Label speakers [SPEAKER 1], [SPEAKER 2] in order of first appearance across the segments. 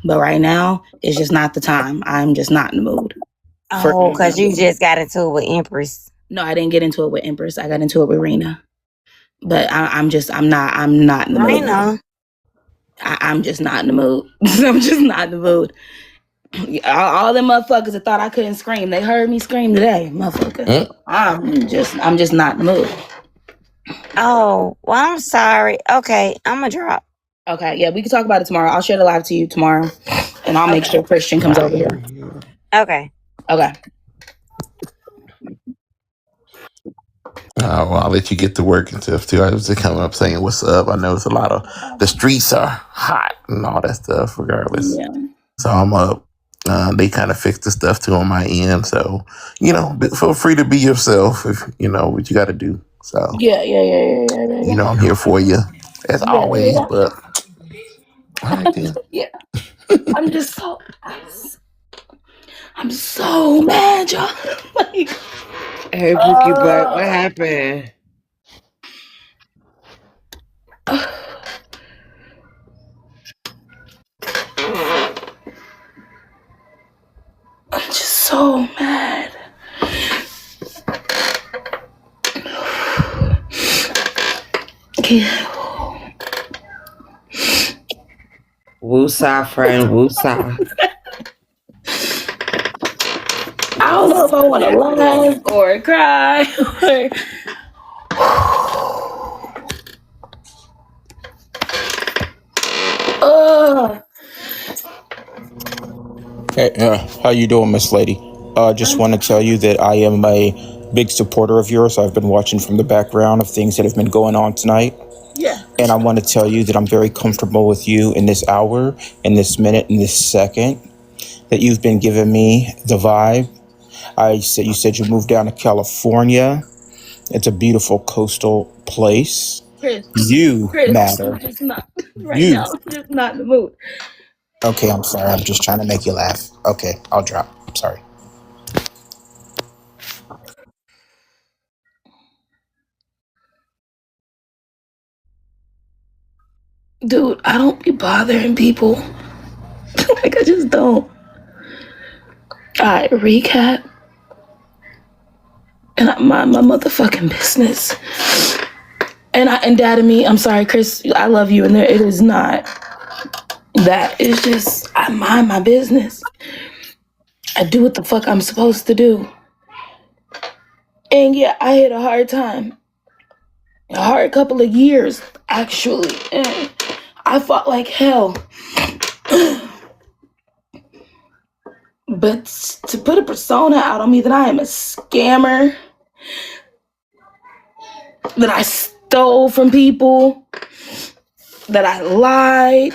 [SPEAKER 1] But right now, it's just not the time. I'm just not in the mood.
[SPEAKER 2] Oh, because you just got into it with Empress.
[SPEAKER 1] No, I didn't get into it with Empress. I got into it with Rina. But I'm not in the mood.
[SPEAKER 2] Rina.
[SPEAKER 1] I'm just not in the mood. I'm just not in the mood. All them motherfuckers that thought I couldn't scream, they heard me scream today, motherfucker. I'm just not in the mood.
[SPEAKER 2] Oh, well, I'm sorry. Okay, I'm gonna drop.
[SPEAKER 1] Okay, yeah, we can talk about it tomorrow. I'll share the live to you tomorrow, and I'll make sure Christian comes over here.
[SPEAKER 2] Okay.
[SPEAKER 1] Okay.
[SPEAKER 3] Well, I'll let you get to work and stuff too. I was just coming up saying what's up. I know it's a lot of the streets are hot and all that stuff. Regardless,
[SPEAKER 1] Yeah.
[SPEAKER 3] So I'm up. They kind of fixed the stuff too on my end. So feel free to be yourself if you know what you got to do. So
[SPEAKER 1] Yeah.
[SPEAKER 3] I'm here for you as always.
[SPEAKER 1] Yeah.
[SPEAKER 3] But all right then.
[SPEAKER 1] Yeah. I'm so mad, y'all. Like,
[SPEAKER 4] Hey, Bookie Butt, what happened?
[SPEAKER 1] I'm just so mad.
[SPEAKER 4] Woosah, friend, woosah.
[SPEAKER 1] I don't know if I want to laugh or cry or...
[SPEAKER 5] Hey, how you doing, Miss Lady? Just want to tell you that I am a big supporter of yours. I've been watching from the background of things that have been going on tonight.
[SPEAKER 1] Yeah.
[SPEAKER 5] And I want to tell you that I'm very comfortable with you in this hour, in this minute, in this second, that you've been giving me the vibe. You said you moved down to California. It's a beautiful coastal place.
[SPEAKER 1] Chris,
[SPEAKER 5] Matter.
[SPEAKER 1] I'm just not now. I'm just not in the mood.
[SPEAKER 5] Okay, I'm sorry. I'm just trying to make you laugh. Okay, I'll drop. I'm sorry.
[SPEAKER 1] Dude, I don't be bothering people. Like, I just don't. Alright, recap. And my motherfucking business. And Dad and me, I'm sorry, Chris, I love you, and it is not that. It's just, I mind my business. I do what the fuck I'm supposed to do. And yeah, I hit a hard time. A hard couple of years, actually. And I fought like hell. But to put a persona out on me that I am a scammer, that I stole from people, that I lied.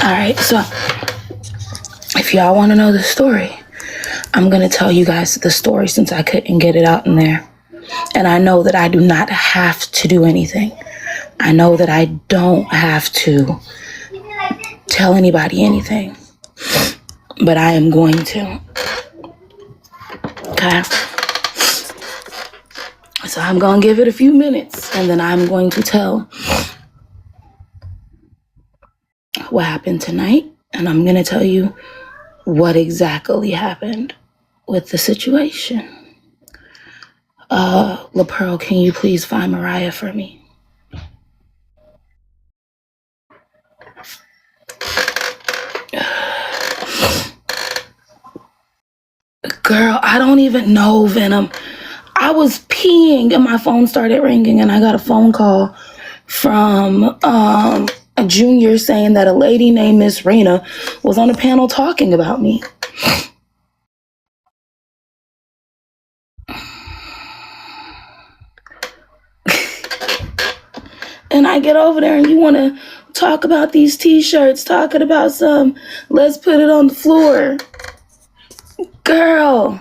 [SPEAKER 1] Alright, so if y'all want to know the story, I'm going to tell you guys the story since I couldn't get it out in there. And I know that I do not have to do anything. I know that I don't have to tell anybody anything. But I am going to. Okay? So I'm going to give it a few minutes and then I'm going to tell what happened tonight. And I'm going to tell you what exactly happened with the situation. La Pearl, can you please find Mariah for me? Girl, I don't even know, Venom. I was peeing and my phone started ringing and I got a phone call from a junior saying that a lady named Miss Rina was on a panel talking about me. And I get over there and you want to talk about these t-shirts, talking about some, let's put it on the floor. Girl.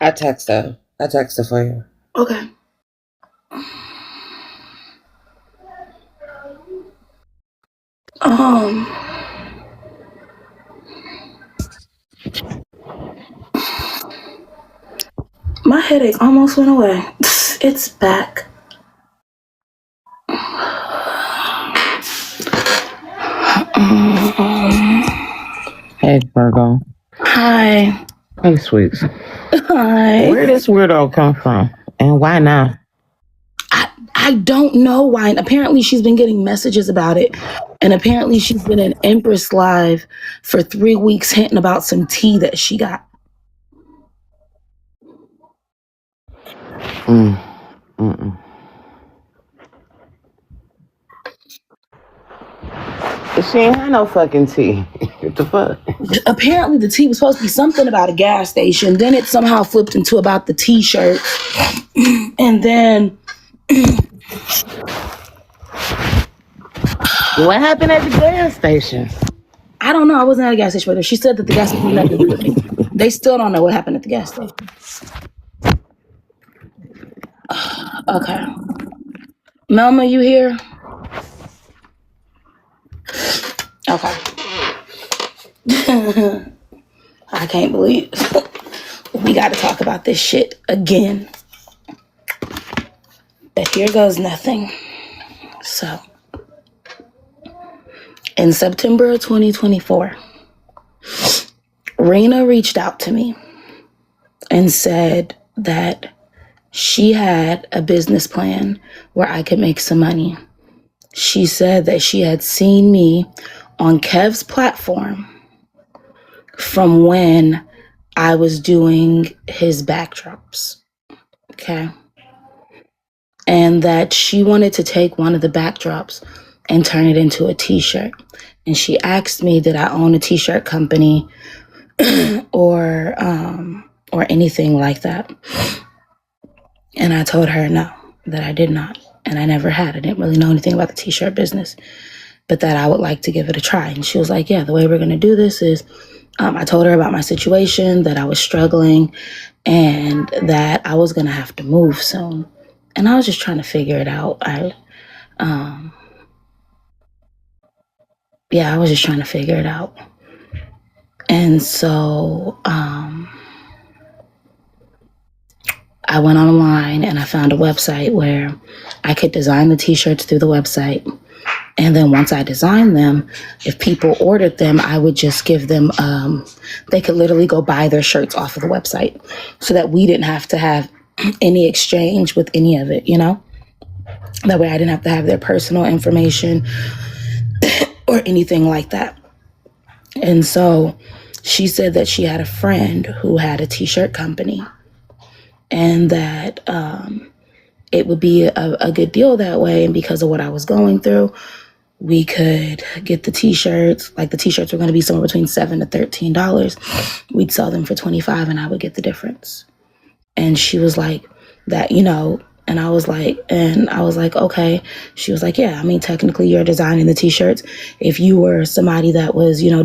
[SPEAKER 4] I text her. I text her for you.
[SPEAKER 1] Okay. My headache almost went away. It's back.
[SPEAKER 4] Hey, Virgo.
[SPEAKER 1] Hi.
[SPEAKER 4] Hey, sweets.
[SPEAKER 1] Hi.
[SPEAKER 4] Where did this weirdo come from? And why not?
[SPEAKER 1] I don't know why. And apparently she's been getting messages about it. And apparently she's been in Empress Live for 3 weeks hinting about some tea that she got.
[SPEAKER 4] Mm-mm. She ain't had no fucking tea. What the fuck?
[SPEAKER 1] Apparently the tea was supposed to be something about a gas station. Then it somehow flipped into about the t-shirt. And then
[SPEAKER 4] What happened at the gas station?
[SPEAKER 1] I don't know. I wasn't at a gas station with her. She said that the gas station had nothing to do with it. They still don't know what happened at the gas station. Okay. Melma, you here? Okay. I can't believe we got to talk about this shit again. But here goes nothing. So, in September of 2024, Rina reached out to me and said that she had a business plan where I could make some money. She said that she had seen me on Kev's platform from when I was doing his backdrops. Okay. And that she wanted to take one of the backdrops and turn it into a t-shirt. And she asked me, did I own a t-shirt company or anything like that? And I told her no, that I did not. And I never had. I didn't really know anything about the t-shirt business, but that I would like to give it a try. And she was like, yeah, the way we're going to do this is, I told her about my situation, that I was struggling and that I was going to have to move soon. And I was just trying to figure it out. I was just trying to figure it out. And so I went online and I found a website where I could design the t-shirts through the website. And then once I designed them, if people ordered them, I would just give them, they could literally go buy their shirts off of the website so that we didn't have to have any exchange with any of it, you know? That way I didn't have to have their personal information or anything like that. And so she said that she had a friend who had a t-shirt company and that it would be a good deal that way. And because of what I was going through, we could get the t-shirts. Like the t-shirts were going to be somewhere between $7 to $13. We'd sell them for $25 and I would get the difference. And she was like, that, you know, and I was like, okay. She was like, yeah, I mean, technically you're designing the t-shirts. If you were somebody that was, you know,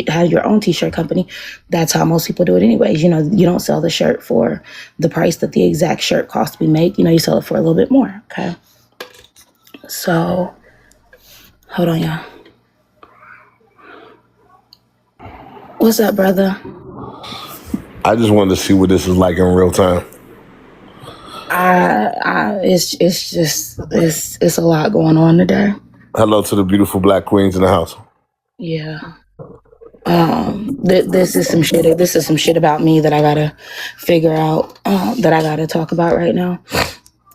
[SPEAKER 1] had your own t-shirt company, that's how most people do it anyways. You know, you don't sell the shirt for the price that the exact shirt cost to be made. You know, you sell it for a little bit more. Okay. So hold on, y'all. What's up, brother?
[SPEAKER 6] I just wanted to see what this is like in real time.
[SPEAKER 1] It's a lot going on today.
[SPEAKER 6] Hello to the beautiful black queens in the house.
[SPEAKER 1] Yeah. This is some shit. This is some shit about me that I gotta figure out. That I gotta talk about right now.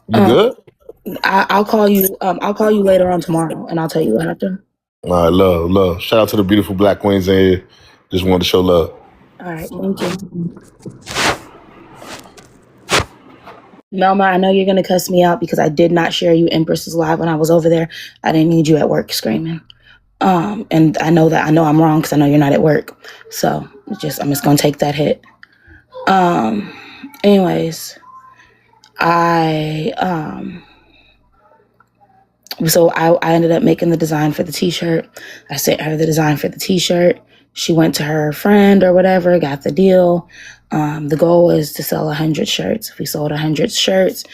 [SPEAKER 6] You good?
[SPEAKER 1] I'll call you. I'll call you later on tomorrow, and I'll tell you what happened.
[SPEAKER 6] All right, love. Shout out to the beautiful black queens in here. Just wanted to show love.
[SPEAKER 1] All right, thank you. Melma, I know you're gonna cuss me out because I did not share you Empress's live when I was over there. I didn't need you at work screaming. And I know I'm wrong because I know you're not at work. So I'm just gonna take that hit. Anyways, So I ended up making the design for the t-shirt. I sent her the design for the t-shirt. She went to her friend or whatever, got the deal. The goal was to sell 100 shirts. If we sold 100 shirts,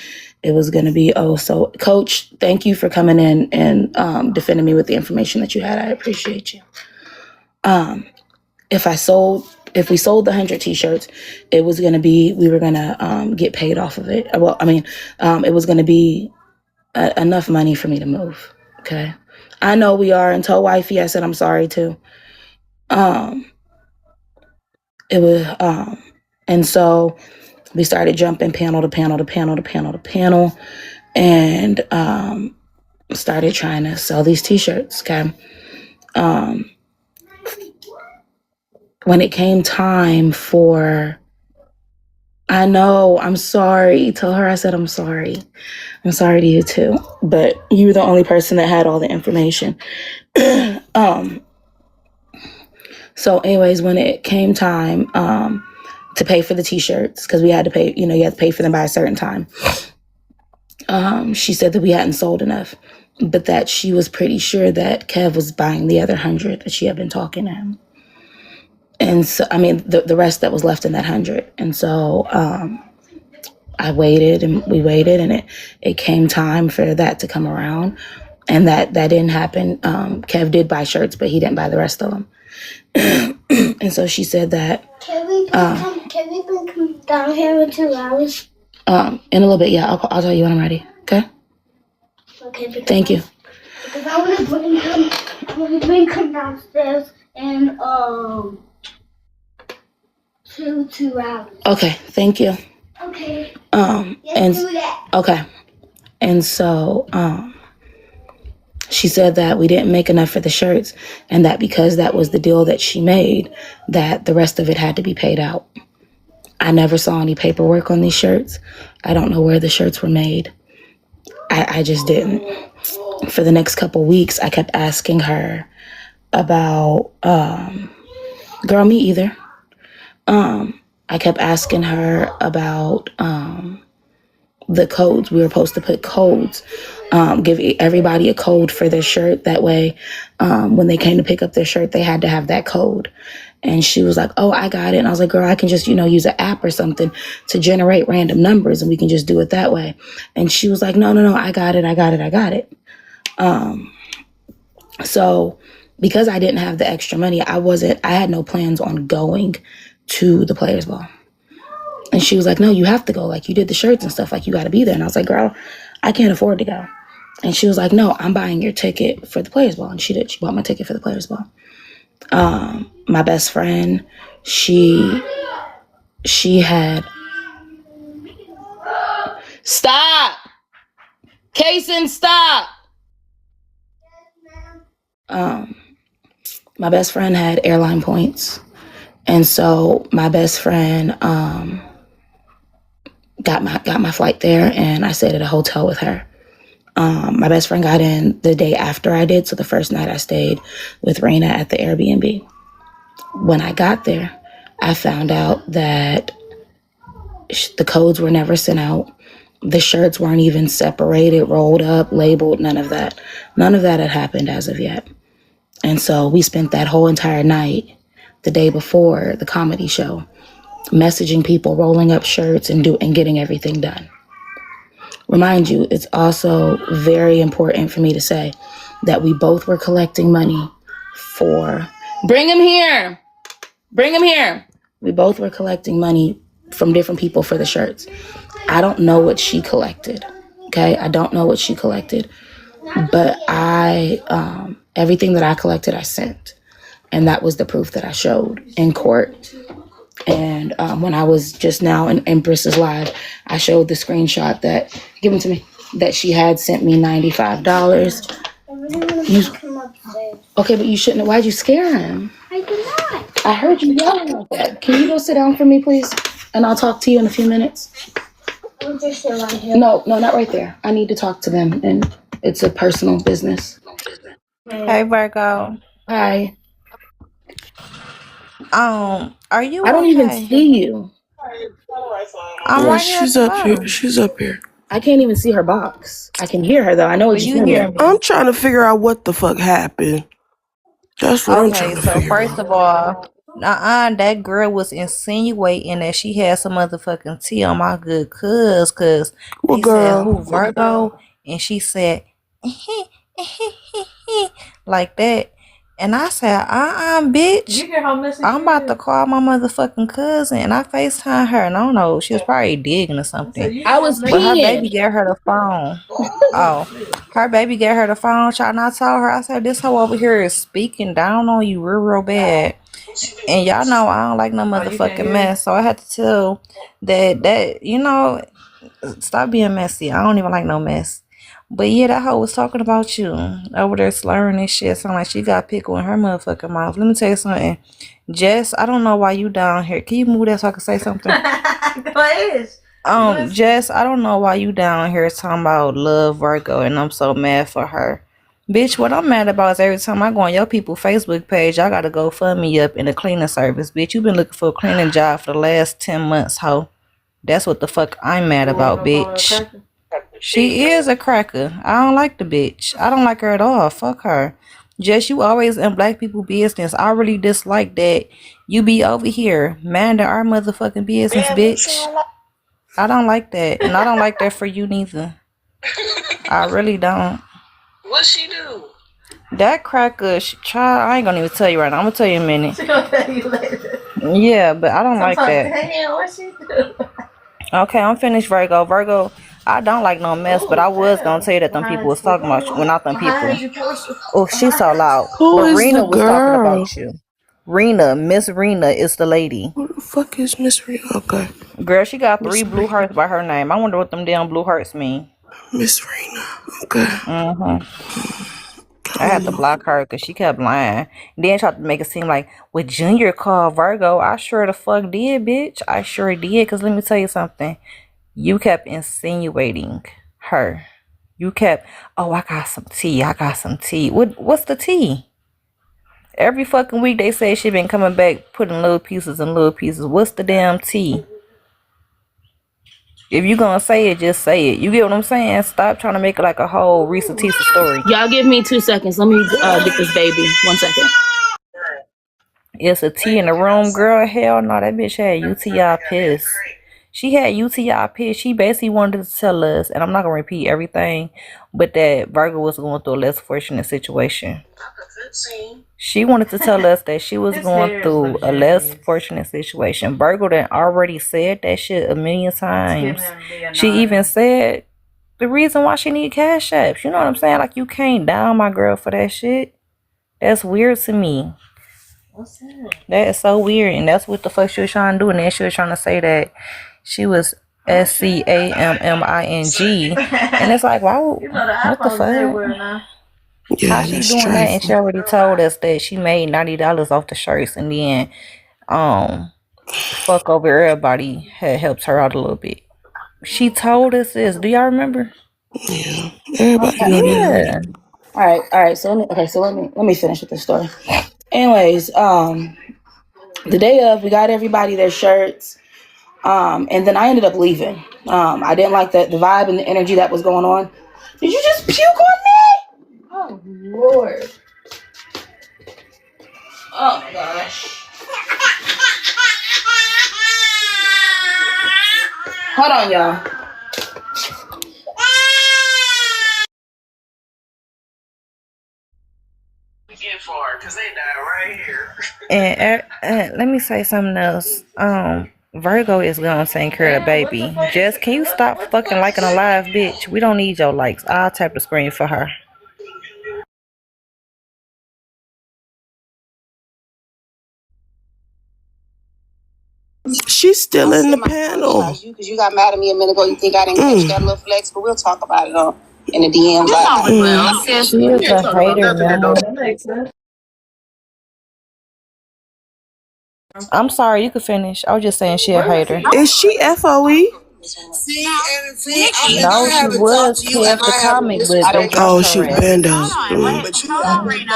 [SPEAKER 1] it was going to be, so Coach, thank you for coming in and defending me with the information that you had. I appreciate you. If we sold the 100 t-shirts, it was going to be, we were going to get paid off of it. Well, it was going to be enough money for me to move. Okay. I know we are. And told wifey, I said, I'm sorry too. It was, and so we started jumping panel to panel to panel to panel to panel and, started trying to sell these t-shirts. Okay. When it came time for, I know, I'm sorry. Tell her I said, I'm sorry. I'm sorry to you too, but you were the only person that had all the information. So anyways, when it came time to pay for the t-shirts, because we had to pay, you have to pay for them by a certain time, she said that we hadn't sold enough, but that she was pretty sure that Kev was buying the other 100, that she had been talking to him. And so, the rest that was left in that 100. And so I waited and we waited, and it came time for that to come around. And that didn't happen. Kev did buy shirts, but he didn't buy the rest of them. And so she said that. Can we come down here in 2 hours? In a little bit, yeah. I'll tell you when I'm ready. Okay. Okay. Thank you. Because I want to bring him downstairs in 2 hours. Okay. Thank you. Okay. Let's do that. Okay. And so she said that we didn't make enough for the shirts, and that because that was the deal that she made, that the rest of it had to be paid out. I never saw any paperwork on these shirts. I don't know where the shirts were made. I just didn't. For the next couple weeks, I kept asking her about, girl, me either. I kept asking her about the codes. We were supposed to put codes, give everybody a code for their shirt. That way, when they came to pick up their shirt, they had to have that code. And she was like, oh, I got it. And I was like, girl, I can just, use an app or something to generate random numbers, and we can just do it that way. And she was like, no, I got it. So because I didn't have the extra money, I had no plans on going to the Players Ball. And she was like, no, you have to go. Like, you did the shirts and stuff. Like, you got to be there. And I was like, girl, I can't afford to go. And she was like, no, I'm buying your ticket for the Players Ball. And she did. She bought my ticket for the Players Ball. My best friend, she had... Stop! Kason, stop! My best friend had airline points. And so my best friend got my flight there, and I stayed at a hotel with her. My best friend got in the day after I did, so the first night I stayed with Rina at the Airbnb. When I got there, I found out that the codes were never sent out. The shirts weren't even separated, rolled up, labeled, none of that. None of that had happened as of yet. And so we spent that whole entire night, the day before the comedy show, messaging people, rolling up shirts, and getting everything done. Remind you, it's also very important for me to say that we both were collecting money for... Bring him here. We both were collecting money from different people for the shirts. I don't know what she collected. Okay? I don't know what she collected. But everything that I collected, I sent. And that was the proof that I showed in court. And when I was just now in Empress's Live, I showed the screenshot that, give them to me, that she had sent me $95. Okay, but you shouldn't have. Why'd you scare him? I did not. I heard you yelling like that. Can you go sit down for me, please? And I'll talk to you in a few minutes. I'll just sit right here. No, not right there. I need to talk to them, and it's a personal business.
[SPEAKER 2] Hey, Virgo.
[SPEAKER 1] Hi.
[SPEAKER 2] Are you
[SPEAKER 1] I don't
[SPEAKER 2] okay?
[SPEAKER 1] even see you.
[SPEAKER 2] I'm
[SPEAKER 7] Yeah,
[SPEAKER 2] right here at
[SPEAKER 7] she's
[SPEAKER 2] the
[SPEAKER 7] up here.
[SPEAKER 2] bottom.
[SPEAKER 7] She's up here.
[SPEAKER 1] I can't even see her box. I can hear her though. I know what you're saying.
[SPEAKER 7] I'm trying to figure out what the fuck happened. That's what I'm
[SPEAKER 8] Okay,
[SPEAKER 7] trying to
[SPEAKER 8] so
[SPEAKER 7] figure
[SPEAKER 8] first
[SPEAKER 7] out.
[SPEAKER 8] of all, that girl was insinuating that she had some motherfucking tea on my good cuz
[SPEAKER 7] Well,
[SPEAKER 8] they said
[SPEAKER 7] girl,
[SPEAKER 8] who Virgo, and she said like that. And I said, bitch. I'm about to call my motherfucking cousin. And I FaceTime her. And I don't know, she was probably digging or something.
[SPEAKER 1] I was
[SPEAKER 8] But her baby
[SPEAKER 1] peeing.
[SPEAKER 8] gave her the phone. Oh, her baby gave her the phone, child. And I told her, I said, this hoe over here is speaking down on you real bad. And y'all know I don't like no motherfucking mess. So I had to tell that, stop being messy. I don't even like no mess. But yeah, that hoe was talking about you over there slurring and shit. Sound like she got pickle in her motherfucking mouth. Let me tell you something. Jess, I don't know why you down here. Can you move that so I can say something?
[SPEAKER 9] Go ahead.
[SPEAKER 8] Jess, I don't know why you down here talking about love Virgo and I'm so mad for her. Bitch, what I'm mad about is every time I go on your people Facebook page, I gotta go fund me up in a cleaning service. Bitch, you been looking for a cleaning job for the last 10 months, hoe. That's what the fuck I'm mad about, bitch. She is a cracker. I don't like the bitch. I don't like her at all. Fuck her. Jess, you always in black people business. I really dislike that you be over here minding our motherfucking business, bitch. I don't like that. And I don't like that for you neither. I really don't.
[SPEAKER 9] What she do?
[SPEAKER 8] That cracker, child, I ain't gonna even tell you right now. I'm gonna tell you in a minute.
[SPEAKER 9] She gonna tell you later.
[SPEAKER 8] Yeah, but I don't like that.
[SPEAKER 9] Damn, what she do?
[SPEAKER 8] Okay, I'm finished, Virgo. Virgo, I don't like no mess, but I was gonna tell you that them people was talking about you. Well, not them people. Oh, she's so loud.
[SPEAKER 7] who
[SPEAKER 8] But
[SPEAKER 7] is the
[SPEAKER 8] Rina was talking
[SPEAKER 7] girl?
[SPEAKER 8] about you. Rina, Miss Rina is the lady.
[SPEAKER 7] Who the fuck is Miss Rina? Okay,
[SPEAKER 8] Girl, she got 3
[SPEAKER 7] Miss
[SPEAKER 8] blue hearts by her name. I wonder what them damn blue hearts mean.
[SPEAKER 7] Miss Rina. Okay.
[SPEAKER 8] I had to block her because she kept lying. Then tried to make it seem like, with Junior called Virgo. I sure the fuck did, bitch. I sure did. Because let me tell you something. You kept insinuating her. You kept, oh, I got some tea. I got some tea. What's the tea? Every fucking week they say she been coming back, putting little pieces and little pieces. What's the damn tea? If you gonna say it, just say it. You get what I'm saying? Stop trying to make it like a whole Risa Tisa story.
[SPEAKER 1] Y'all give me 2 seconds. Let me get this baby. 1 second.
[SPEAKER 8] It's a tea in the room, girl. Hell no, that bitch had UTI piss. She had UTI piss. She basically wanted to tell us, and I'm not gonna repeat everything, but that Virgo was going through a less fortunate situation. She wanted to tell us that she was going through a less fortunate situation. Virgo done already said that shit a million times. She even said the reason why she need cash apps. You know what I'm saying? Like, you can't down my girl for that shit. That's weird to me.
[SPEAKER 9] What's that?
[SPEAKER 8] That is so weird, and that's what the fuck she was trying to do. And then she was trying to say that she was SCAMMING, and it's like, why? What the fuck?
[SPEAKER 7] Yeah,
[SPEAKER 8] How she doing that? And she already told us that she made $90 off the shirts, and then fuck over everybody had helped her out a little bit. She told us this. Do y'all remember?
[SPEAKER 7] Yeah, everybody know that.
[SPEAKER 8] Yeah.
[SPEAKER 1] All right. So let me finish with the story. Anyways, the day of, we got everybody their shirts. And then I ended up leaving. I didn't like the vibe and the energy that was going on. Did you just puke on me? Oh Lord. Oh my gosh. Hold on, y'all.
[SPEAKER 9] Get for her, cause they died right here.
[SPEAKER 8] And let me say something else. Virgo is gonna take care of the baby. Just can you stop fucking liking a live bitch? We don't need your likes. I'll tap the screen for her.
[SPEAKER 7] She's still in the panel.
[SPEAKER 10] Because you got mad at me a minute ago. You think I didn't catch that little flex, but we'll talk about it in the DMs.
[SPEAKER 8] She is a hater, man.
[SPEAKER 9] That makes sense.
[SPEAKER 8] I'm sorry, you could finish. I was just saying she a hater.
[SPEAKER 7] Is she FOE?
[SPEAKER 8] No, she was KF the comic, but they
[SPEAKER 7] Oh,
[SPEAKER 8] dropped
[SPEAKER 7] she
[SPEAKER 8] her ass.
[SPEAKER 7] been out.
[SPEAKER 10] Hold on, Rina.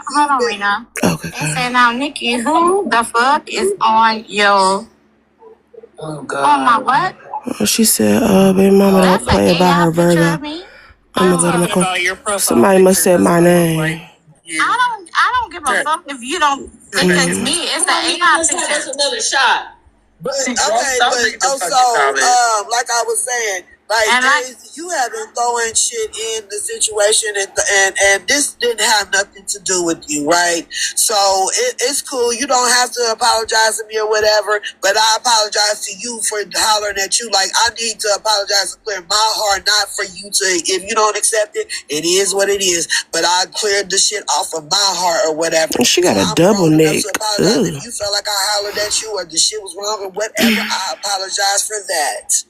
[SPEAKER 10] Hold on, Rina.
[SPEAKER 7] Okay.
[SPEAKER 10] They say now, Nikki, who the fuck is on your...
[SPEAKER 9] Oh God.
[SPEAKER 10] On my what?
[SPEAKER 7] She said, baby mama don't play about her Virgo. I'm gonna go to my phone. Somebody must say my name.
[SPEAKER 10] I don't give a fuck if you don't think it's me. It's the AI picture. That's another shot.
[SPEAKER 11] But okay, like I was saying, you have been throwing shit in the situation, and this didn't have nothing to do with you, right? So it's cool. You don't have to apologize to me or whatever, but I apologize to you for hollering at you. Like, I need to apologize and clear my heart, not for you to. If you don't accept it, it is what it is. But I cleared the shit off of my heart or whatever.
[SPEAKER 7] She got a double neck.
[SPEAKER 11] If you felt like I hollered at you or the shit was wrong or whatever, I apologize for that.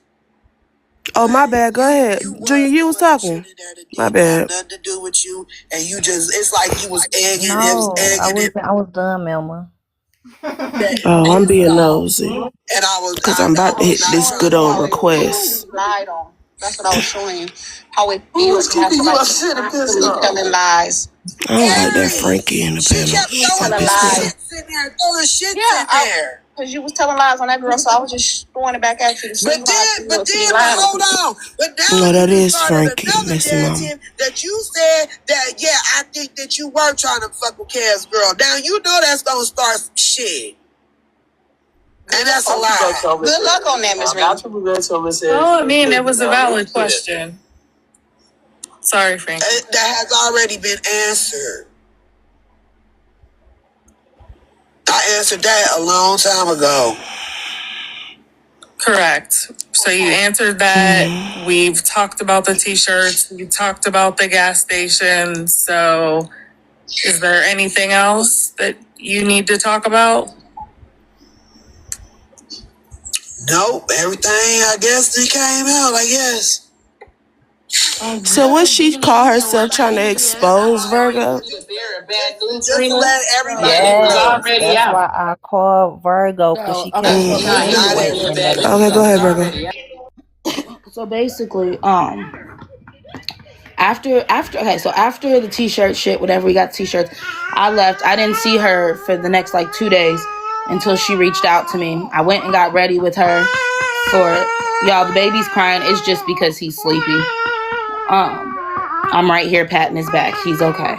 [SPEAKER 7] Oh, my bad. Go ahead. Junior, you was talking. My bad.
[SPEAKER 11] Nothing to do with you, and you just, it's like you was egging.
[SPEAKER 8] No, I was done, Melma.
[SPEAKER 7] Oh, I'm being nosy.
[SPEAKER 11] And I was,
[SPEAKER 7] because I'm about to hit this good old request.
[SPEAKER 10] Lied on. That's what I was showing you. How it feels to have somebody telling lies.
[SPEAKER 7] I don't like that Frankie in the panel.
[SPEAKER 11] Sitting there throwing shit in there.
[SPEAKER 10] Because you was telling lies on that girl, so I was just throwing it back at you.
[SPEAKER 11] But hold on. But now
[SPEAKER 7] no, that is Frankie. That's mom.
[SPEAKER 11] That you said that, yeah, I think that you were trying to fuck with Kev's girl. Now, you know that's going to start some shit. And that's a lie.
[SPEAKER 10] Good luck on that, Miss Rina.
[SPEAKER 9] Oh, I mean, it was a valid question. Sorry, Frank.
[SPEAKER 11] That has already been answered. I answered that a long time ago.
[SPEAKER 9] Correct. So you answered that. We've talked about the t-shirts. We talked about the gas station. So is there anything else that you need to talk about?
[SPEAKER 11] Nope. Everything, I guess, that came out, I guess.
[SPEAKER 7] So what she call herself trying to expose Virgo?
[SPEAKER 11] Just let everybody
[SPEAKER 8] That's why I call Virgo, because she can't
[SPEAKER 7] Okay, go ahead, Virgo.
[SPEAKER 1] So basically, after the t-shirt shit, whatever, we got t-shirts, I left. I didn't see her for the next like 2 days until she reached out to me. I went and got ready with her for y'all. The baby's crying. It's just because he's sleepy. I'm right here patting his back. He's okay.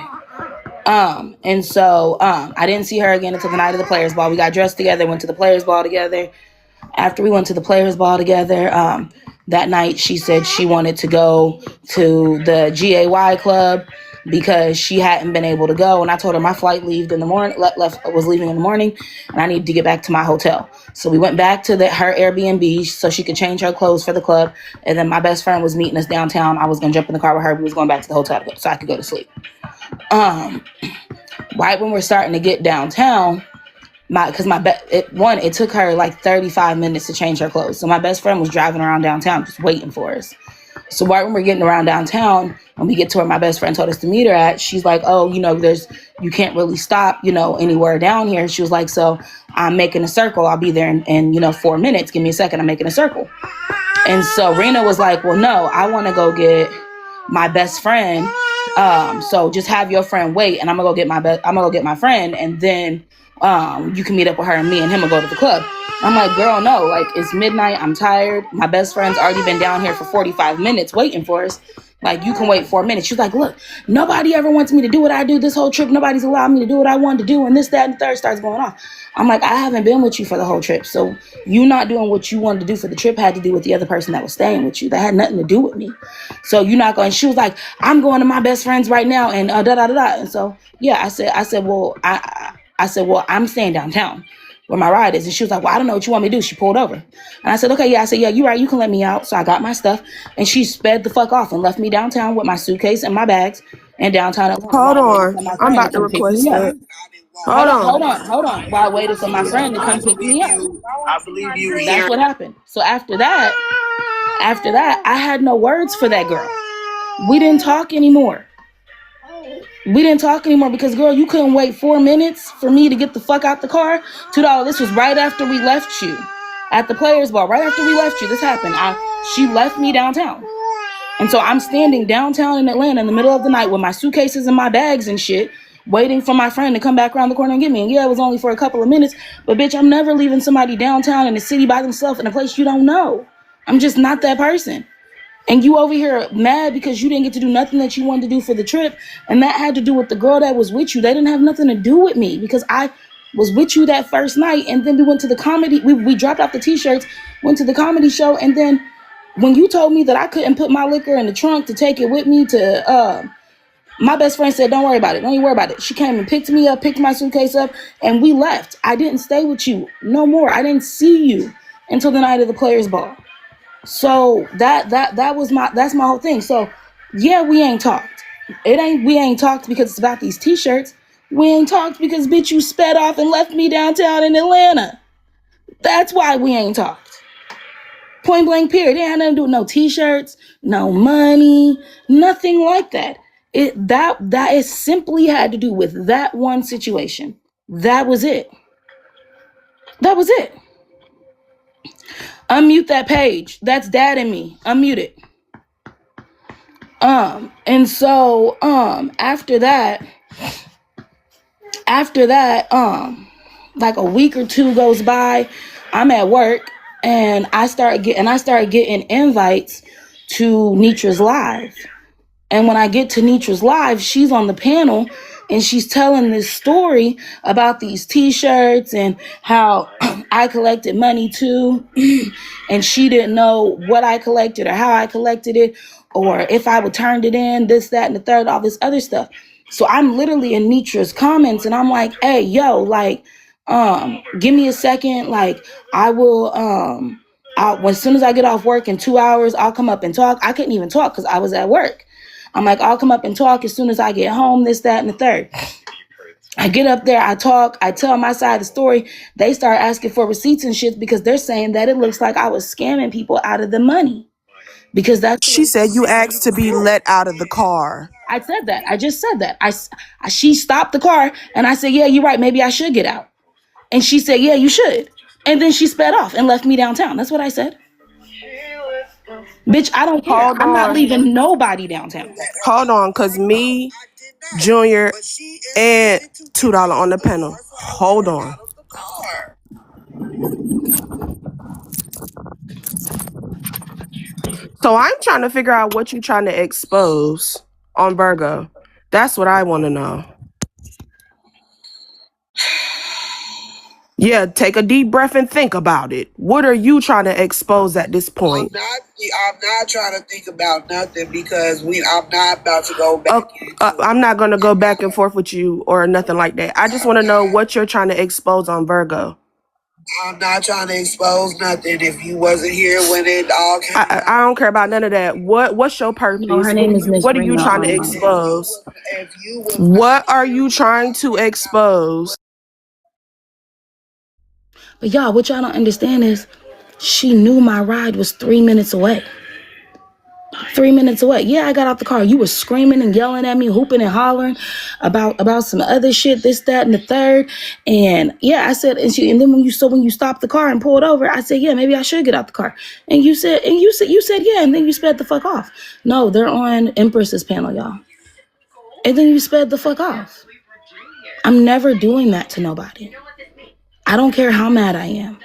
[SPEAKER 1] And so I didn't see her again until the night of the Players Ball. We got dressed together, went to the Players Ball together. After we went to the Players Ball together, that night she said she wanted to go to the GAY club because she hadn't been able to go. And I told her my flight was leaving in the morning, and I needed to get back to my hotel. So we went back to her Airbnb so she could change her clothes for the club. And then my best friend was meeting us downtown. I was going to jump in the car with her. We was going back to the hotel so I could go to sleep. Right when we're starting to get downtown, it took her like 35 minutes to change her clothes. So my best friend was driving around downtown just waiting for us. So right when we're getting around downtown, when we get to where my best friend told us to meet her at, she's like, oh, you can't really stop, anywhere down here. She was like, so I'm making a circle. I'll be there in 4 minutes. Give me a second. I'm making a circle. And so Rina was like, well, no, I want to go get my best friend. So just have your friend wait, and I'm gonna go get my friend, and then you can meet up with her, and me and him will go to the club. I'm like, girl, no, like, it's midnight. I'm tired. My best friend's already been down here for 45 minutes waiting for us. Like, you can wait 4 minutes. She's like, look, nobody ever wants me to do what I do this whole trip. Nobody's allowed me to do what I wanted to do. And this, that, and the third starts going on. I'm like, I haven't been with you for the whole trip. So you not doing what you wanted to do for the trip had to do with the other person that was staying with you. That had nothing to do with me. So you're not going. She was like, I'm going to my best friend's right now. And And so, yeah, I said, well, I'm staying downtown where my ride is. And she was like, well, I don't know what you want me to do. She pulled over. And I said, okay, yeah. I said, yeah, you're right. You can let me out. So I got my stuff, and she sped the fuck off and left me downtown with my suitcase and my bags and downtown.
[SPEAKER 7] Hold on. I'm about to request that. Hold on.
[SPEAKER 1] While I waited for my friend to come pick me up.
[SPEAKER 11] I believe you here.
[SPEAKER 1] That's what happened. So after that, I had no words for that girl. We didn't talk anymore. Because, girl, you couldn't wait 4 minutes for me to get the fuck out the car. $2. This was right after we left you at the Players Ball. Right after we left you, this happened. She left me downtown. And so I'm standing downtown in Atlanta in the middle of the night with my suitcases and my bags and shit, waiting for my friend to come back around the corner and get me. And yeah, it was only for a couple of minutes. But, bitch, I'm never leaving somebody downtown in the city by themselves in a place you don't know. I'm just not that person. And you over here mad because you didn't get to do nothing that you wanted to do for the trip. And that had to do with the girl that was with you. They didn't have nothing to do with me because I was with you that first night. And then we went to the comedy. We dropped off the t-shirts, went to the comedy show. And then when you told me that I couldn't put my liquor in the trunk to take it with me to, my best friend said, don't worry about it. Don't even worry about it. She came and picked me up, picked my suitcase up, and we left. I didn't stay with you no more. I didn't see you until the night of the Players Ball. So that's my whole thing. So yeah, we ain't talked. We ain't talked because it's about these t-shirts. We ain't talked because bitch you sped off and left me downtown in Atlanta. That's why we ain't talked. Point blank period. It had nothing to do with no t-shirts, no money, nothing like that. It simply had to do with that one situation. That was it. That was it. Unmute that page. That's dad and me. Unmute it. And so, after that, like a week or two goes by, I'm at work and I started getting invites to Nitra's live. And when I get to Nitra's live, she's on the panel and she's telling this story about these t-shirts and how I collected money too. And she didn't know what I collected or how I collected it or if I would turned it in, this, that, and the third, all this other stuff. So I'm literally in Nitra's comments and I'm like, hey, yo, like, give me a second. Like I will, as soon as I get off work in 2 hours, I'll come up and talk. I couldn't even talk because I was at work. I'm like, I'll come up and talk as soon as I get home, this, that, and the third. I get up there, I talk, I tell my side of the story. They start asking for receipts and shit because they're saying that it looks like I was scamming people out of the money. Because that's
[SPEAKER 7] She said you asked to be let out of the car.
[SPEAKER 1] I said that. I just said that. She stopped the car and I said, yeah, you're right. Maybe I should get out. And she said, yeah, you should. And then she sped off and left me downtown. That's what I said. Bitch, I don't care. I'm not leaving nobody downtown.
[SPEAKER 7] Hold on, because me, Junior, and $2 on the panel. Hold on. So I'm trying to figure out what you're trying to expose on Virgo. That's what I want to know. Yeah, take a deep breath and think about it. What are you trying to expose at this point?
[SPEAKER 11] I'm not trying to think about nothing because I'm not about to go back.
[SPEAKER 7] I'm not going to go back and forth with you or nothing like that. I just want to know what you're trying to expose on Virgo.
[SPEAKER 11] I'm not trying to expose nothing. If you wasn't here when it all came out.
[SPEAKER 7] I don't care about none of that. What's your purpose?
[SPEAKER 1] No, her name is Miss
[SPEAKER 7] What are you
[SPEAKER 1] Rina,
[SPEAKER 7] trying to expose? What are you trying to expose?
[SPEAKER 1] But y'all, what y'all don't understand is she knew my ride was 3 minutes away. 3 minutes away. Yeah, I got out the car. You were screaming and yelling at me, hooping and hollering about some other shit, this, that, and the third. And yeah, I said, and then when you stopped the car and pulled over, I said, yeah, maybe I should get out the car. And you said, yeah, and then you sped the fuck off. No, they're on Empress's panel, y'all. And then you sped the fuck off. I'm never doing that to nobody. I don't care how mad I am.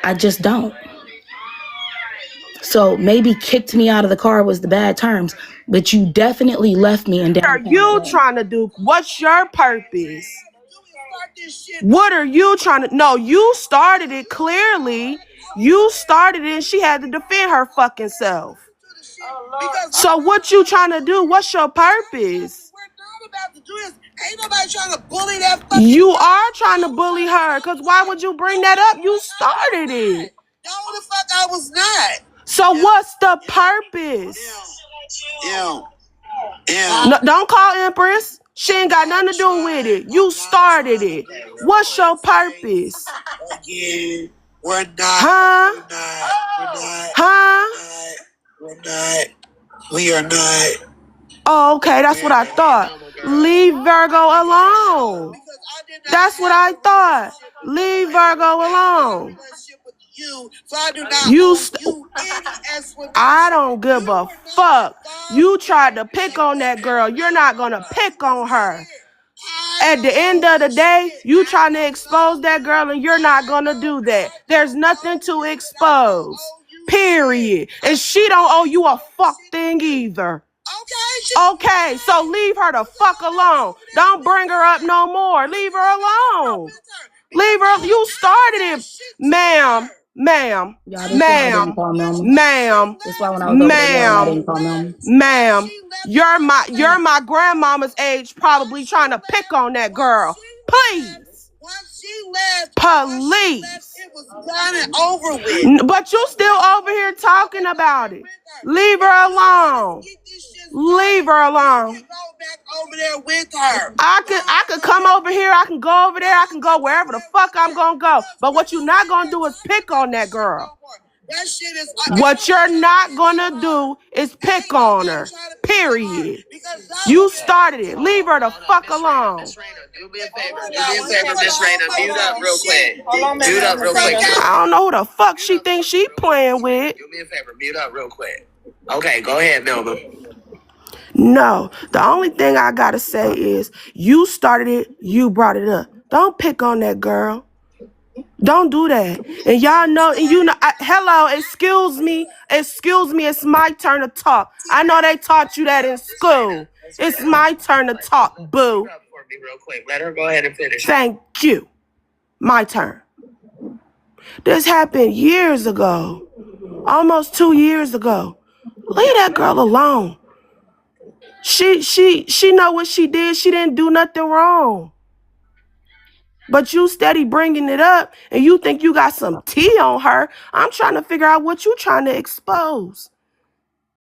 [SPEAKER 1] I just don't. So maybe kicked me out of the car was the bad terms, but you definitely left me in downtown.
[SPEAKER 7] What are you trying to do? What's your purpose? What are you trying to... No, you started it clearly. You started it and she had to defend her fucking self. So what you trying to do? What's your purpose?
[SPEAKER 11] Ain't nobody trying to bully that.
[SPEAKER 7] You are trying to bully her, because why would you bring that up? You started it.
[SPEAKER 11] No, the fuck I was not.
[SPEAKER 7] So what's the purpose? No, don't call Empress. She ain't got nothing to do with it. You started it. What's your purpose?
[SPEAKER 11] Again,
[SPEAKER 7] We're not.
[SPEAKER 11] We are not.
[SPEAKER 7] Oh, okay, that's what I thought. Leave Virgo alone. That's what I thought. Leave Virgo alone. I don't give a fuck. You tried to pick on that girl. You're not gonna pick on her. At the end of the day, you trying to expose that girl and you're not gonna do that. There's nothing to expose. Period. And she don't owe you a fuck thing either. Okay, so leave her the fuck alone. Don't bring her up no more. Leave her alone. Leave her. You started it, ma'am. Ma'am,
[SPEAKER 1] Y'all, that's why I didn't call Melma.
[SPEAKER 7] ma'am,
[SPEAKER 1] That's why when I was over there yelling, I didn't call Melma.
[SPEAKER 7] ma'am, you're my grandmama's age, probably trying to pick on that girl. Please, police.
[SPEAKER 11] It was done and over with.
[SPEAKER 7] But you still over here talking about it. Leave her alone. Leave her alone.
[SPEAKER 11] Over there with her.
[SPEAKER 7] I could come over here. I can go over there. I can go wherever the fuck I'm gonna go. But what you're not gonna do is pick on that girl.
[SPEAKER 11] That shit is.
[SPEAKER 7] What you're not gonna do is pick on her. Period. You started it. Leave her the fuck alone.
[SPEAKER 4] Do me a favor. Do me a favor, Miss Rina. Mute up real quick. Mute up real quick.
[SPEAKER 7] I don't know who the fuck she thinks she playing with.
[SPEAKER 4] Do me a favor. Mute up real quick. Okay, go ahead, Melma.
[SPEAKER 7] No, the only thing I gotta say is you started it, you brought it up. Don't pick on that girl. Don't do that. And y'all know, and you know, hello, excuse me, it's my turn to talk. I know they taught you that in school. It's my turn to talk, boo.
[SPEAKER 4] For me real quick. Let her go ahead and finish.
[SPEAKER 7] Thank you. My turn. This happened years ago, almost 2 years ago. Leave that girl alone. She know what she did. She didn't do nothing wrong. But you steady bringing it up and you think you got some tea on her. I'm trying to figure out what you trying to expose.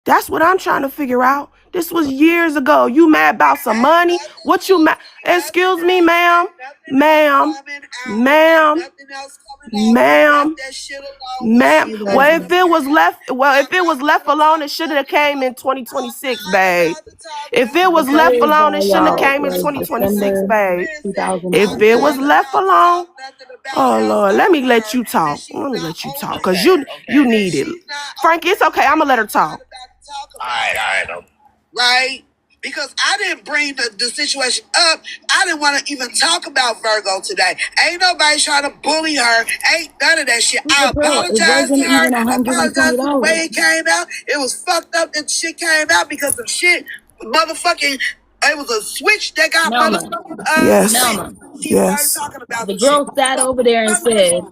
[SPEAKER 7] That's what I'm trying to figure out. This was years ago. You mad about some money? What you mad? Excuse me, ma'am. Ma'am. Ma'am. Ma'am. Ma'am. Well, if it was left alone, it should have came in 2026, babe. If it was left alone, it shouldn't have came in 2026, babe. If it was left alone, oh Lord, let me let you talk. Let me let you talk, cause you need it. Frankie, it's okay. I'm gonna let her talk.
[SPEAKER 4] All right.
[SPEAKER 11] Right? Because I didn't bring the situation up. I didn't want to even talk about Virgo today. Ain't nobody trying to bully her. Ain't none of that shit. I apologize to her. I apologize for the way it came out. It was fucked up that shit came out because of shit. Motherfucking, it was a switch that got motherfucking.
[SPEAKER 7] Yes.
[SPEAKER 11] Yes.
[SPEAKER 1] The girl sat over there and said,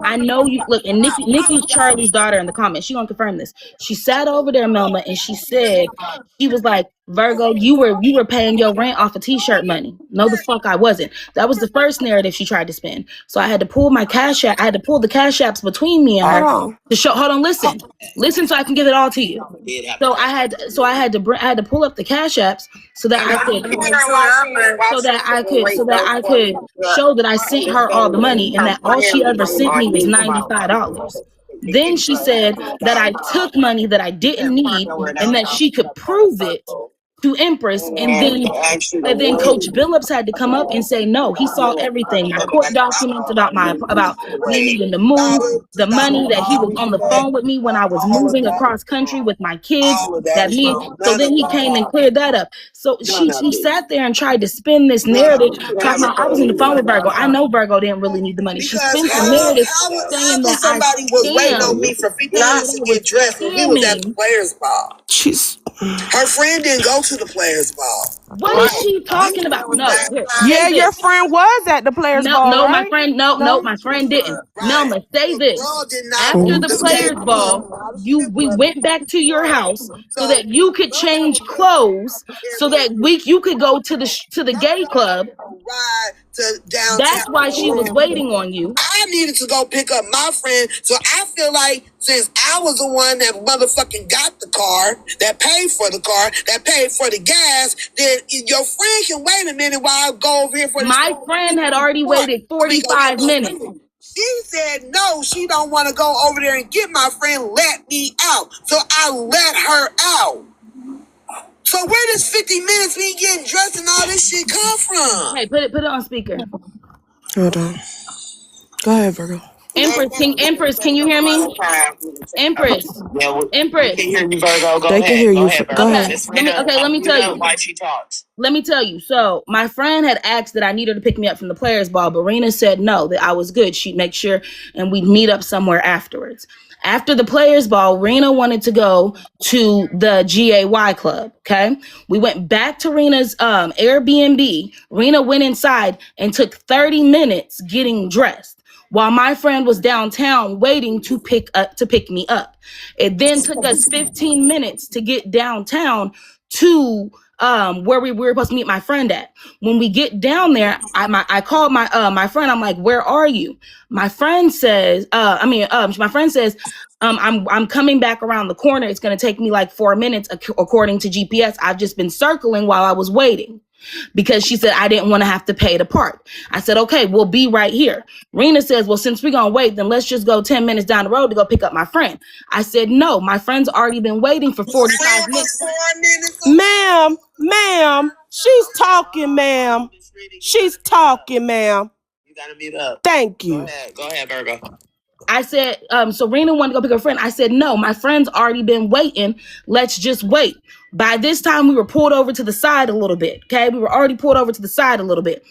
[SPEAKER 1] I know you look, and Nikki's Charlie's daughter in the comments, she gonna confirm this. She sat over there, Melma, and she said, she was like, Virgo, you were paying your rent off of t-shirt money. No, the fuck I wasn't. That was the first narrative she tried to spin. So I had to pull my cash app. I had to pull the cash apps between me and her to show. Hold on, listen, so I can give it all to you. So I had to pull up the cash apps so that I could show that I sent her all the money and that all she ever sent me was $95. Then she said that I took money that I didn't need and that she could prove it to Empress, and then Coach Billups had to come up and say no. He saw everything. My court documents about me needing to move, the money that he was on the phone with me when I was moving across country with my kids. So then he came and cleared that up. So she sat there and tried to spin this narrative. Talking about I was on the phone with Virgo. I know Virgo didn't really need the money. She spent the narrative saying that
[SPEAKER 11] somebody was waiting on me for 50 minutes to get dressed when we was at the Players Ball. Her friend didn't go to the Players Ball.
[SPEAKER 1] What is she talking about? No.
[SPEAKER 7] Yeah, your friend was at the Players Ball.
[SPEAKER 1] No,
[SPEAKER 7] right?
[SPEAKER 1] my friend. No, my friend didn't. Melma, say this. After the Players Ball, we went back to your house so that you could change clothes, so that you could go to the gay club.
[SPEAKER 11] To downtown.
[SPEAKER 1] That's why she was waiting on you.
[SPEAKER 11] I needed to go pick up my friend, so I feel like since I was the one that motherfucking got the car, that paid for the car, that paid for the gas, then your friend can wait a minute while I go over here for
[SPEAKER 1] my friend had already waited 45 minutes.
[SPEAKER 11] She said no, she don't want to go over there and get my friend. Let me out, so I let her out. So where does 50 minutes me getting dressed and all this shit come from?
[SPEAKER 1] Hey, put it on speaker.
[SPEAKER 7] Hold on. Go ahead, Virgo.
[SPEAKER 1] Empress, can you hear me? Empress.
[SPEAKER 4] They can hear you, Virgo. Go
[SPEAKER 7] they
[SPEAKER 4] ahead.
[SPEAKER 7] can hear you.
[SPEAKER 4] Go ahead.
[SPEAKER 1] Let me tell you.
[SPEAKER 4] Why she talks.
[SPEAKER 1] Let me tell you. So my friend had asked that I needed to pick me up from the Players Ball, but Rina said no, that I was good. She'd make sure and we'd meet up somewhere afterwards. After the players ball, Rina wanted to go to the GAY club. Okay. We went back to Rina's Airbnb. Rina went inside and took 30 minutes getting dressed while my friend was downtown waiting to pick me up. It then took us 15 minutes to get downtown to where we were supposed to meet my friend at. When we get down there, I called my friend. I'm like, where are you? My friend says, my friend says, I'm coming back around the corner. It's going to take me like 4 minutes according to GPS. I've just been circling while I was waiting because she said I didn't want to have to pay to park. I said, okay, we'll be right here. Rina says, well, since we're going to wait, then let's just go 10 minutes down the road to go pick up my friend. I said, no, my friend's already been waiting for 45 minutes.
[SPEAKER 7] Ma'am, she's talking, ma'am. She's talking, ma'am.
[SPEAKER 4] You gotta mute up.
[SPEAKER 7] Thank you.
[SPEAKER 4] Go ahead, Virgo.
[SPEAKER 1] I said, so Rina wanted to go pick her friend. I said, no, my friend's already been waiting. Let's just wait. By this time, we were pulled over to the side a little bit. Okay. We were already pulled over to the side a little bit.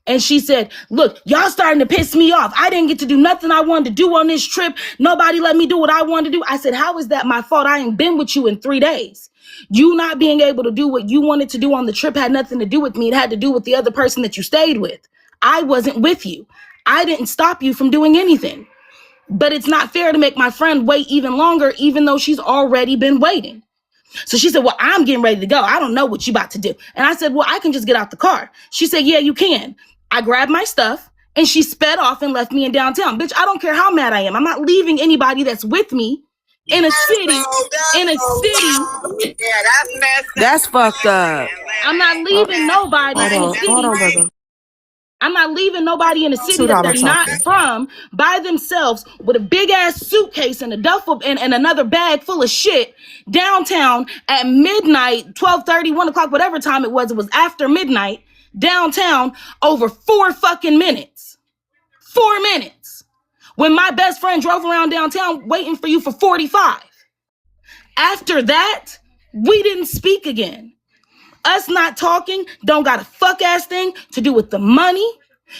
[SPEAKER 1] And she said, look, y'all starting to piss me off. I didn't get to do nothing I wanted to do on this trip. Nobody let me do what I wanted to do. I said, how is that my fault? I ain't been with you in 3 days. You not being able to do what you wanted to do on the trip had nothing to do with me. It had to do with the other person that you stayed with. I wasn't with you. I didn't stop you from doing anything. But it's not fair to make my friend wait even longer, even though she's already been waiting. So she said, well, I'm getting ready to go. I don't know what you about to do. And I said, well, I can just get out the car. She said, yeah, you can. I grabbed my stuff and she sped off and left me in downtown. Bitch, I don't care how mad I am. I'm not leaving anybody that's with me in a city.
[SPEAKER 4] Yeah, that's messed up.
[SPEAKER 7] That's fucked up.
[SPEAKER 1] I'm not leaving nobody in a city.
[SPEAKER 7] Hold on, Virgo.
[SPEAKER 1] I'm not leaving nobody in a city that they're not from by themselves with a big ass suitcase and a duffel and another bag full of shit downtown at midnight, 12:30, 1 o'clock, whatever time it was after midnight, downtown over 4 fucking minutes. 4 minutes. When my best friend drove around downtown waiting for you for 45. After that, we didn't speak again. Us not talking don't got a fuck ass thing to do with the money,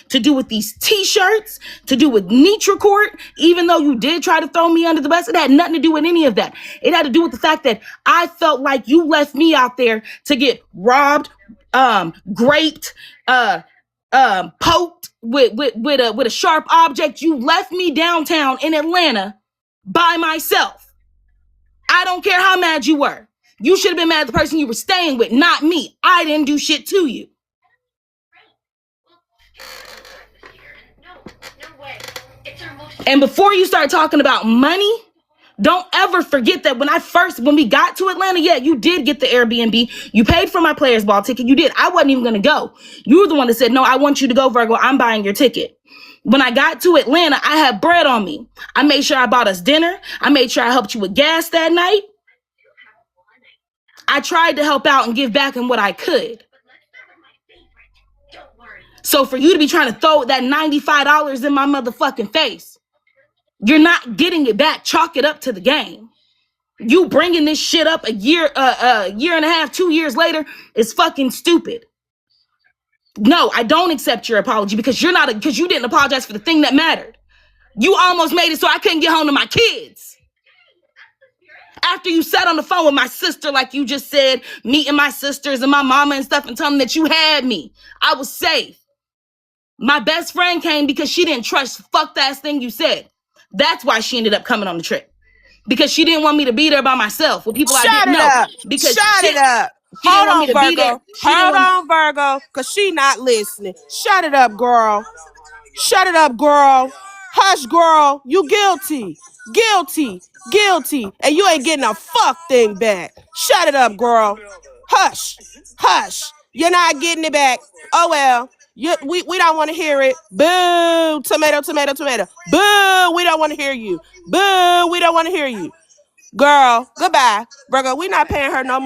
[SPEAKER 1] to do with these t-shirts, to do with Nitracourt. Even though you did try to throw me under the bus, it had nothing to do with any of that. It had to do with the fact that I felt like you left me out there to get robbed, raped, poked with a sharp object. You left me downtown in Atlanta by myself. I don't care how mad you were. You should have been mad at the person you were staying with, not me. I didn't do shit to you. And before you start talking about money, don't ever forget that when we got to Atlanta, yeah, you did get the Airbnb. You paid for my players ball ticket. You did. I wasn't even going to go. You were the one that said, no, I want you to go, Virgo. I'm buying your ticket. When I got to Atlanta, I had bread on me. I made sure I bought us dinner. I made sure I helped you with gas that night. I tried to help out and give back in what I could. So for you to be trying to throw that $95 in my motherfucking face, you're not getting it back. Chalk it up to the game. You bringing this shit up a year and a half, 2 years later is fucking stupid. No, I don't accept your apology because you didn't apologize for the thing that mattered. You almost made it so I couldn't get home to my kids. After you sat on the phone with my sister, like you just said, meeting my sisters and my mama and stuff and telling them that you had me. I was safe. My best friend came because she didn't trust the fuck ass thing you said. That's why she ended up coming on the trip. Because she didn't want me to be there by myself with people I didn't know. Because
[SPEAKER 7] Shut it up. Hold on, Virgo. Hold on, Virgo, because she not listening. Shut it up, girl. Shut it up, girl. Hush, girl. You guilty. Guilty. And you ain't getting a fuck thing back. Shut it up, girl. Hush. You're not getting it back. Oh, well. We don't want to hear it. Boo. Tomato. Boo. We don't want to hear you. Boo. We don't want to hear you. Girl, goodbye. Virgo, we not paying her no more.